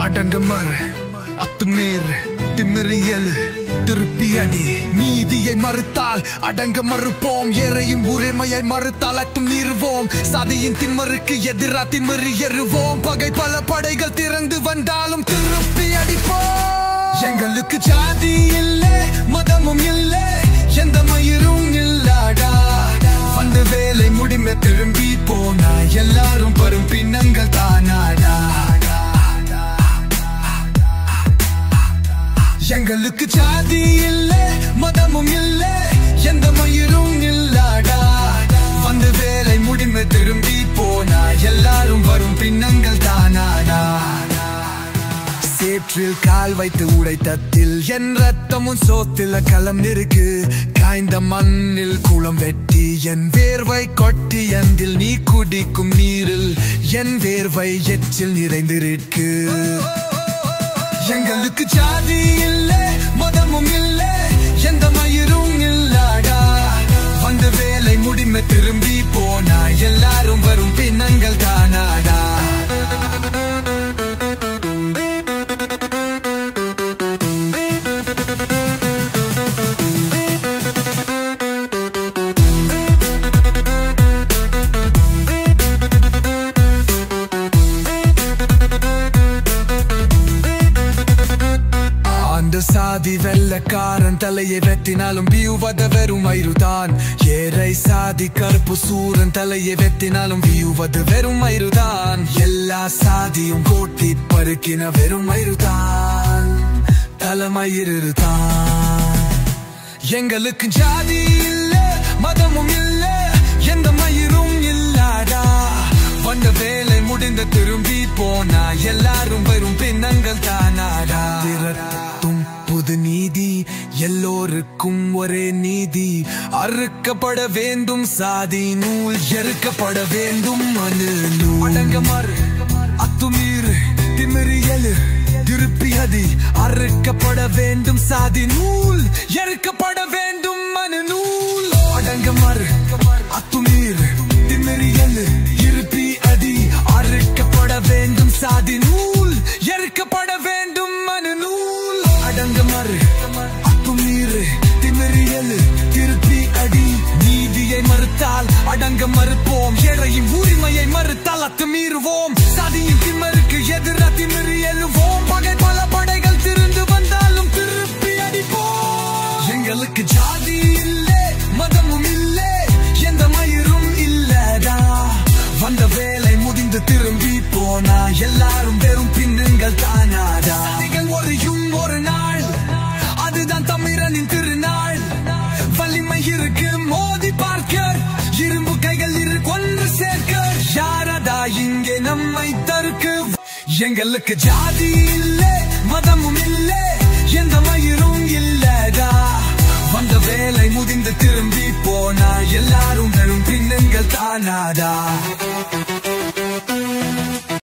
அடங்கமர் அத்துமீர் திமிரியல் திருப்பியடி நீதியை மறுத்தால் அடங்க மறுப்போம் ஏறையும் உரிமையை மறுத்தால் அத்துமீறுவோம் சாதியின் திண்மருக்கு எதிரா திமிரி எறுவோம் பகை பல படைகள் திறந்து வந்தாலும் திருப்பி அடிப்போம் எங்களுக்கு ஜாதி இல்லை மதமும் இல்லை எந்த மயிரும் இல்லாடா வந்த வேலை முடிமை திரும்பி போனா எல்லாரும் வரும் பின்னங்கள் தானாடா எங்களுக்கு ஜாதி இல்லை மதமும் இல்லை எந்த மயிரும் இல்லாடா வந்த வேலை முடிமை திரும்பி போனா எல்லாரும் வரும் பின்னங்கள் தானாடா சேற்றில் கால் வைத்து உடைத்தத்தில் என் ரத்தமும் சோத்தில களம் இருக்கு காய்ந்த மண்ணில் குளம் வெட்டி என் வேர்வை கொட்டி அந்தில் நீ குடிக்கும் நீரில் என் வேர்வை எச்சில் நிறைந்திருக்கு எங்களுக்கு ஜாதி இல்லை மதமும் இல்லை எந்த மயிரும் இல்லாடா வந்த வேலை முடிமை திரும்பி போனா எல்லாரும் வரும் பின்னங்கள் தானாடா சாதி வெள்ளக்காரன் தலையை வெட்டினாலும் வியூவத வெறும் மயிருதான் ஏறை சாதி கருப்பு சூரன் தலையை வெட்டினாலும் வியூவது வெறும் மயிருதான் எல்லா சாதியும் கோட்டி பருக்கின வெறும் மயிருதான் தலைமயிருதான் எங்களுக்கு ஜாதி இல்லை மதமும் இல்லை எந்த மயிரும் இல்லாடா வந்த வேலை முடிந்த திரும்பி போனா எல்லாரும் வரும் பின்னங்கள் தானாடா புது நீதி எல்லோருக்கும் ஒரே நீதி அறுக்கப்பட வேண்டும் சாதி நூல் எறுக்கப்பட வேண்டும் மனு நூல் அடங்கமர் அத்துமீர் திமிரியல் திருப்பியதி அறுக்கப்பட வேண்டும் சாதி நூல் எறுக்கப்பட வேண்டும் மனு நூல் அடங்கமர் அத்துமீர் திமிரியல் திருப்பி அடி அறுக்கப்பட வேண்டும் சாதி நூல் எறுக்கப்பட வேண்டும் மனு நூல் அடங்கமர் அத்துமீர் திமிரியல் திருப்பி அடி நீதியை மறுத்தால் அடங்க மறுப்போம் ஏழையும் உரிமையை மறுத்தால் அத்துமீறுவோம் சாதியின் திமிருக்கு எதிராக திமிரி எழுவோம் பகை பல படைகள் திருந்து வந்தாலும் திருப்பி அடிப்போம் எங்களுக்கு ஜாதி இல்லை மதமும் இல்லை எந்த மயிரும் இல்லடா வந்த வேலை முடிந்து திரும்பி போனா எல்லாரும் வெறும் பின்னங்கள் தானாடா ஒரு நாள் அதுதான் தமிழனின் திருநாள் வலிமை இருக்கு மோதி பார்க்க இரும்பு கைகள் இரு கொன்று சேர்க்க யாரதா இங்கே நம்மை தருக்கு எங்களுக்கு ஜாதி இல்லை மதமும் இல்லை எந்த மயிரும் இல்லடா வந்த வேலை முடிந்து திரும்பி போனா எல்லாரும் வெறும் பின்னங்கள் தானாடா